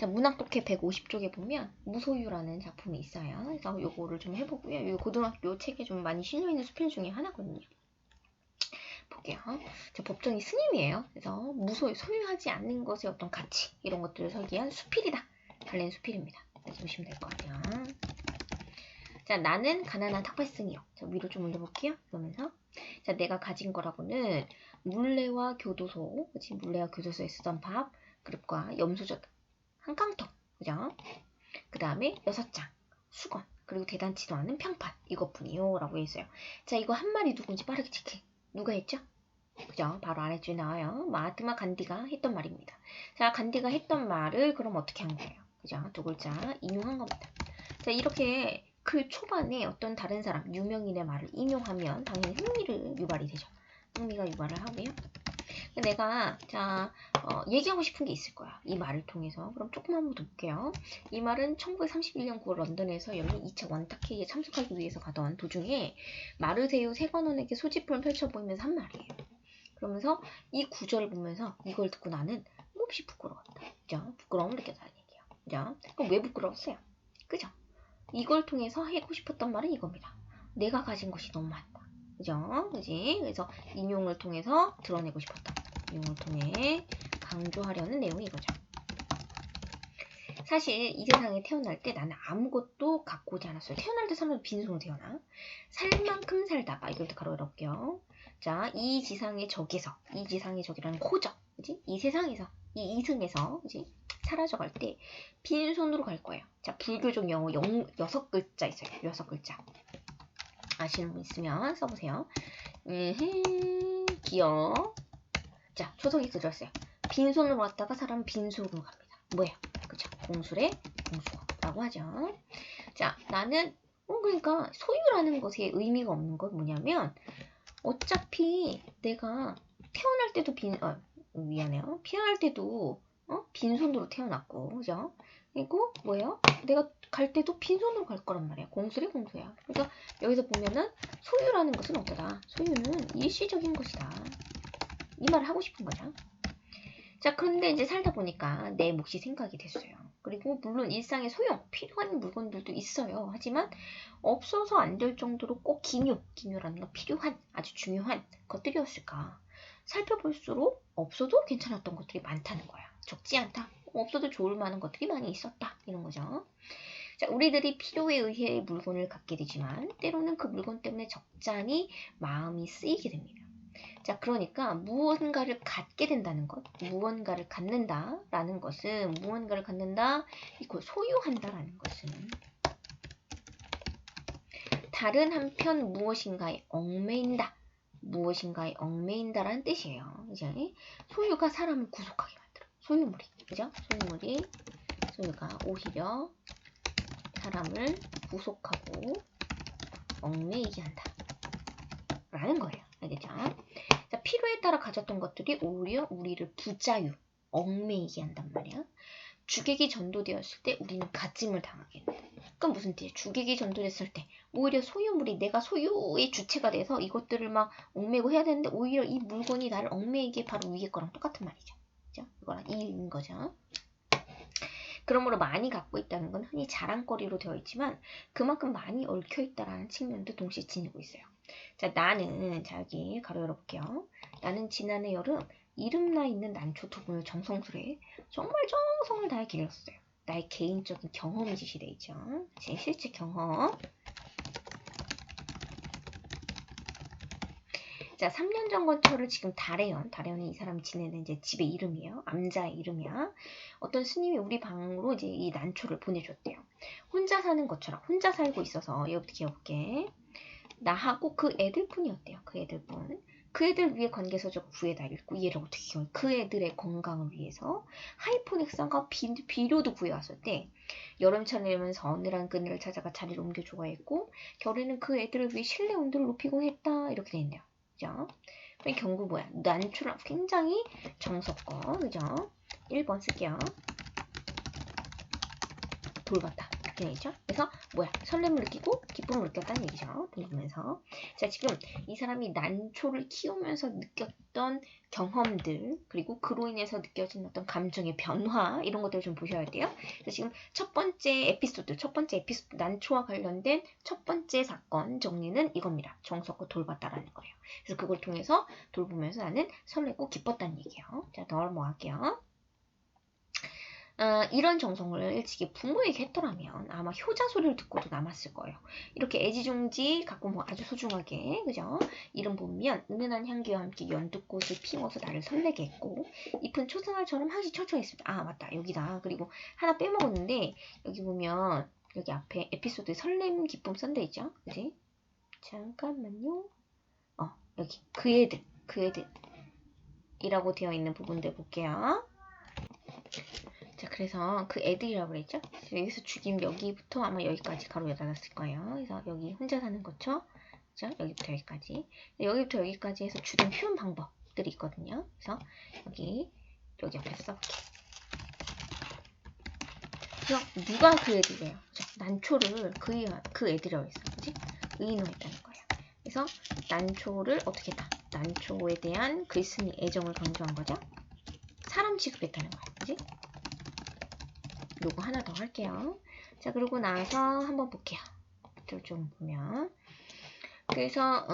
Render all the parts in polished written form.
자, 문학독해 150쪽에 보면 무소유라는 작품이 있어요. 그래서 요거를 좀 해보고요. 이 고등학교 책에 좀 많이 실려있는 수필 중에 하나거든요. 볼게요. 자, 법정이 스님이에요. 그래서 소유하지 않는 것의 어떤 가치 이런 것들을 설계한 수필이다. 달랜 수필입니다. 보시면 될 것 같아요. 자, 나는 가난한 탁발승이요. 자, 위로 좀 올려볼게요. 그러면서 자, 내가 가진 거라고는 물레와 교도소, 그치? 물레와 교도소에 쓰던 밥, 그릇과 염소젓, 한 깡통, 그죠? 그 다음에 6장, 수건, 그리고 대단치도 않은 평판, 이것뿐이요. 라고 했어요. 자, 이거 한 말이 누군지 빠르게 체크. 누가 했죠? 그죠? 바로 아래줄에 나와요. 마하트마 간디가 했던 말입니다. 자, 간디가 했던 말을 그럼 어떻게 한 거예요? 그죠? 두 글자 인용한 겁니다. 자, 이렇게 글 초반에 어떤 다른 사람, 유명인의 말을 인용하면 당연히 흥미를 유발이 되죠. 흥미가 유발을 하고요. 내가 얘기하고 싶은 게 있을 거야. 이 말을 통해서. 그럼 조금 한번 더 볼게요. 이 말은 1931년 9월 런던에서 열린 2차 원탁회의에 참석하기 위해서 가던 도중에 마르세유 세관원에게 소지품을 펼쳐 보이면서 한 말이에요. 그러면서 이 구절을 보면서 이걸 듣고 나는 몹시 부끄러웠다. 그죠? 부끄러움을 느꼈다는 얘기예요. 그죠? 그럼 왜 부끄러웠어요? 그죠? 이걸 통해서 하고 싶었던 말은 이겁니다. 내가 가진 것이 너무 많다. 그죠? 그지? 그래서 인용을 통해서 드러내고 싶었다. 인용을 통해 강조하려는 내용이 이거죠. 사실 이 세상에 태어날 때 나는 아무것도 갖고 오지 않았어요. 태어날 때 사람은 빈손으로 태어나. 살 만큼 살다. 이걸부터 가로 열어볼게요. 자, 이 지상의 적에서, 이 지상의 적이라는 호적, 그지? 이 세상에서, 이 이승에서, 그지? 사라져갈 때 빈손으로 갈 거예요. 자, 불교적 영어 6글자 있어요. 6글자. 아시는 분 있으면 써보세요. 기억. 자, 초성이 그렸어요. 빈손으로 갔다가 사람은 빈손으로 갑니다. 뭐예요? 그죠? 공술의 공수라고 하죠. 자, 나는 그러니까 소유라는 것에 의미가 없는 건 뭐냐면 어차피 내가 태어날 때도 미안해요. 태어날 때도 빈손으로 태어났고, 그죠? 그리고 뭐예요? 내가 갈 때도 빈손으로 갈 거란 말이야. 공술의 공수야. 그러니까 여기서 보면은 소유라는 것은 어떠다? 소유는 일시적인 것이다. 이 말을 하고 싶은 거죠. 자, 그런데 이제 살다 보니까 내 몫이 생각이 됐어요. 그리고 물론 일상의 소용, 필요한 물건들도 있어요. 하지만 없어서 안 될 정도로 꼭 기묘라는 건 필요한, 아주 중요한 것들이었을까. 살펴볼수록 없어도 괜찮았던 것들이 많다는 거야. 적지 않다. 없어도 좋을 만한 것들이 많이 있었다. 이런 거죠. 자, 우리들이 필요에 의해 물건을 갖게 되지만 때로는 그 물건 때문에 적잖이 마음이 쓰이게 됩니다. 자, 그러니까 무언가를 갖게 된다는 것, 무언가를 갖는다라는 것은 무언가를 갖는다 이고 소유한다라는 것은 다른 한편 무엇인가에 얽매인다. 무엇인가에 얽매인다라는 뜻이에요. 이제 소유가 사람을 구속하게 만들어. 소유물이. 그죠? 소유가 오히려 사람을 구속하고 얽매이게 한다. 라는 거예요. 알겠죠? 자, 필요에 따라 가졌던 것들이 오히려 우리를 부자유, 얽매이게 한단 말이야. 주객이 전도되었을 때 우리는 가짐을 당하게 된다. 그럼 무슨 뜻이야? 주객이 전도됐을 때 오히려 소유물이 내가 소유의 주체가 돼서 이것들을 막 얽매고 해야 되는데 오히려 이 물건이 나를 얽매이게 바로 위에 거랑 똑같은 말이죠. 그죠? 이거랑 이인 거죠. 그러므로 많이 갖고 있다는 건 흔히 자랑거리로 되어 있지만 그만큼 많이 얽혀있다라는 측면도 동시에 지니고 있어요. 자, 나는, 자, 여기 가로 열어볼게요. 나는 지난해 여름 이름나 있는 난초 두 분을 정성스레 정말 정성을 다해 길렀어요. 나의 개인적인 경험이 제시되어 있죠. 제 실제 경험. 자, 3년 전 건초를 지금 다래연이 이 사람이 지내는 이제 집의 이름이에요. 암자의 이름이야. 어떤 스님이 우리 방으로 이제 이 난초를 보내줬대요. 혼자 사는 것처럼 혼자 살고 있어서 여기부터 기억할게. 나하고 그 애들뿐이었대요. 그 애들뿐. 그 애들 위해 관계서적 구해다 읽고 이해를 어떻게 기억해? 그 애들의 건강을 위해서 하이포닉산과 비료도 구해왔을 때 여름철이면서 어느한 그늘을 찾아가 자리를 옮겨 좋아했고 겨울에는 그 애들을 위해 실내 온도를 높이곤 했다. 이렇게 돼 있네요. 그죠? 경구 뭐야? 난초랑 굉장히 정석권. 그죠? 1번 쓸게요. 돌봤다. 느끼죠. 그래서 뭐야? 설렘을 느끼고 기쁨을 느꼈다는 얘기죠. 돌보면서. 자, 지금 이 사람이 난초를 키우면서 느꼈던 경험들, 그리고 그로 인해서 느껴진 어떤 감정의 변화, 이런 것들을 좀 보셔야 돼요. 그래서 지금 첫 번째 에피소드, 난초와 관련된 첫 번째 사건 정리는 이겁니다. 정석고 돌봤다라는 거예요. 그래서 그걸 통해서 돌보면서 나는 설레고 기뻤다는 얘기예요. 자, 넘어갈게요. 이런 정성을 일찍이 부모에게 했더라면 아마 효자 소리를 듣고도 남았을 거예요. 이렇게 애지중지 갖고 뭐 아주 소중하게, 그죠? 이름 보면 은은한 향기와 함께 연두꽃을 피워서 나를 설레게 했고 잎은 초승알처럼 항시 초조했습니다. 아, 맞다. 여기다. 그리고 하나 빼먹었는데 여기 보면 여기 앞에 에피소드에 설렘, 기쁨 썬데 있죠? 그지? 잠깐만요. 여기 그 애들이라고 되어 있는 부분들 볼게요. 자, 그래서 그 애들이라고 그랬죠? 여기서 죽임 여기부터 아마 여기까지 가로 닫았을 거예요. 그래서 여기 혼자 사는 거죠? 그죠? 여기부터 여기까지. 여기부터 여기까지 해서 죽임 표현 방법들이 있거든요. 그래서 여기 앞에서 써볼게. 그래서 누가 그 애들이에요? 난초를 그 애들이라고 했어. 그지? 의인화했다는 거예요. 그래서 난초를 어떻게 했다? 난초에 대한 글쓴이 애정을 강조한 거죠? 사람 취급했다는 거예요. 그지? 요거 하나 더 할게요. 자, 그러고 나서 한번 볼게요. 좀 보면. 그래서,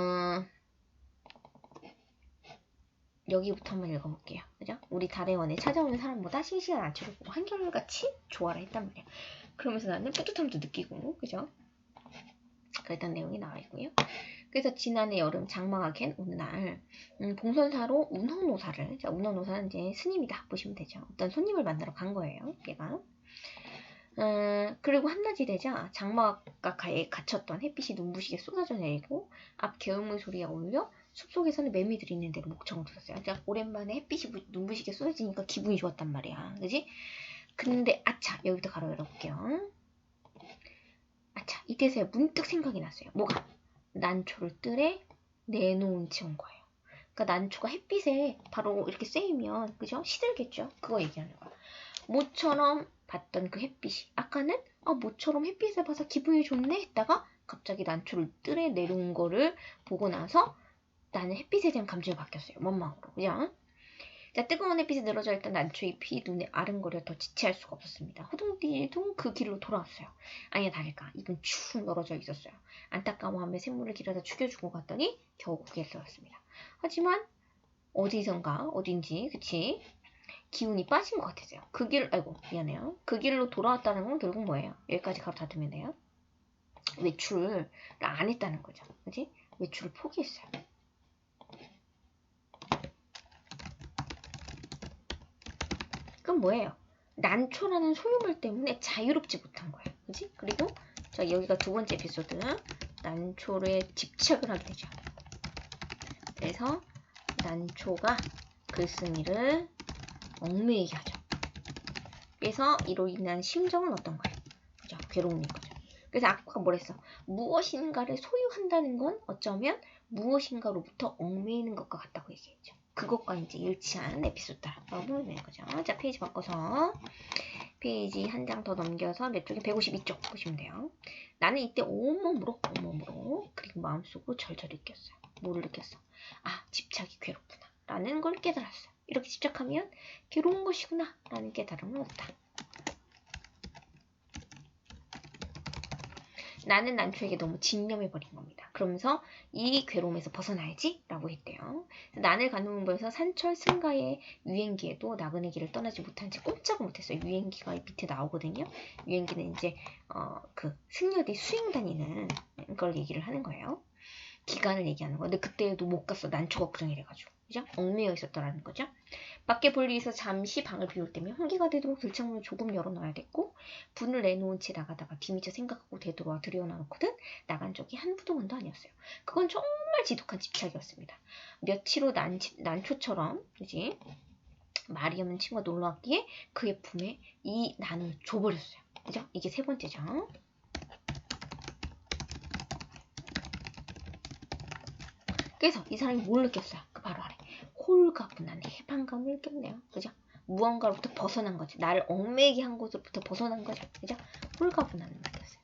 여기부터 한번 읽어볼게요. 그죠? 우리 달의 원에 찾아오는 사람보다 싱싱한 아치를 보고 한결같이 좋아라 했단 말이에요. 그러면서 나는 뿌듯함도 느끼고, 그죠? 그랬던 내용이 나와 있고요. 그래서 지난해 여름 장마가 갠 어느 날 봉선사로 운허노사를, 자, 운허노사는 이제 스님이다 보시면 되죠. 어떤 손님을 만나러 간 거예요. 얘가. 그리고 한낮이 되자 장막가에 갇혔던 햇빛이 눈부시게 쏟아져 내리고 앞 개울물 소리에 어울려 숲속에서는 매미들이 있는 데로 목청을 들었어요. 그러니까 오랜만에 햇빛이 눈부시게 쏟아지니까 기분이 좋았단 말이야. 그지? 근데 아차, 여기부터 가로 열어볼게요. 아차, 이때서야 문득 생각이 났어요. 뭐가? 난초를 뜰에 내놓은 채 온 거예요. 그러니까 난초가 햇빛에 바로 이렇게 쐬이면, 그죠? 시들겠죠? 그거 얘기하는 거야. 모처럼 봤던 그 햇빛이, 아까는 모처럼 햇빛을 봐서 기분이 좋네 했다가 갑자기 난초를 뜰에 내려온 거를 보고 나서 나는 햇빛에 대한 감정이 바뀌었어요. 원망으로. 그죠? 자, 뜨거운 햇빛에 늘어져 있던 난초잎이 눈에 아른거려 더 지체할 수가 없었습니다. 호둥띠둥 그 길로 돌아왔어요. 아니야 다를까. 입은 축 늘어져 있었어요. 안타까워하며 샘물을 길어다 죽여주고 갔더니 겨우 고개를 들었습니다. 하지만 어딘지 그치? 기운이 빠진 것 같았어요. 미안해요. 그 길로 돌아왔다는 건 결국 뭐예요? 여기까지 가로 닫으면 돼요. 외출을 안 했다는 거죠. 그치? 외출을 포기했어요. 그럼 뭐예요? 난초라는 소유물 때문에 자유롭지 못한 거예요. 그치? 그리고 자, 여기가 두 번째 에피소드. 난초에 집착을 하게 되죠. 그래서 난초가 글쓴이를 얽매이게 하죠. 그래서 이로 인한 심정은 어떤 거예요? 그죠? 괴로움인 거죠. 그래서 아까 뭐랬어? 무엇인가를 소유한다는 건 어쩌면 무엇인가로부터 얽매이는 것과 같다고 얘기했죠. 그것과 이제 일치하는 에피소드라고 보면 되는 거죠. 자, 페이지 바꿔서 페이지 한 장 더 넘겨서 몇 쪽에 152쪽 보시면 돼요. 나는 이때 온몸으로 그리고 마음속으로 절절 느꼈어요. 뭐를 느꼈어? 아, 집착이 괴롭구나 라는 걸 깨달았어요. 이렇게 집착하면 괴로운 것이구나 라는 깨달음을 얻었다. 나는 난초에게 너무 집념해버린 겁니다. 그러면서 이 괴로움에서 벗어나야지 라고 했대요. 난을 가누면서 산철 승가의 유행기에도 나그네 길을 떠나지 못한 채 꼼짝을 못했어요. 유행기가 밑에 나오거든요. 유행기는 이제 그 승려들이 수행 다니는 걸 얘기를 하는 거예요. 기간을 얘기하는 거예요. 근데 그때도 못 갔어. 난초 걱정이 돼가지고. 그죠? 얽매여 있었더라는 거죠. 밖에 볼 일이 있어 잠시 방을 비울 때면 환기가 되도록 들창문을 조금 열어놔야 됐고 분을 내놓은 채 나가다가 뒤미쳐 생각하고 되돌아와 들여놔놓거든 나간 적이 한두 번도 아니었어요. 그건 정말 지독한 집착이었습니다. 며칠 후 난초처럼 그지? 말이 없는 친구가 놀러왔기에 그의 품에 이 난을 줘버렸어요. 그죠? 이게 세 번째죠. 그래서 이 사람이 뭘 느꼈어요? 그 바로 아래 홀가분한 해방감을 느꼈네요. 그죠? 무언가로부터 벗어난 거죠. 나를 얽매이게 한 곳으로부터 벗어난 거죠. 그죠? 홀가분함을 만났어요.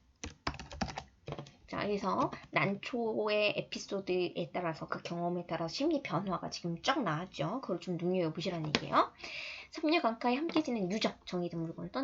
자, 그래서 난초의 에피소드에 따라서 그 경험에 따라서 심리 변화가 지금 쫙 나왔죠. 그걸 좀 눈여겨보시라는 얘기예요. 삼류강가에 함께 지낸 유적, 정의된 물건을 떠나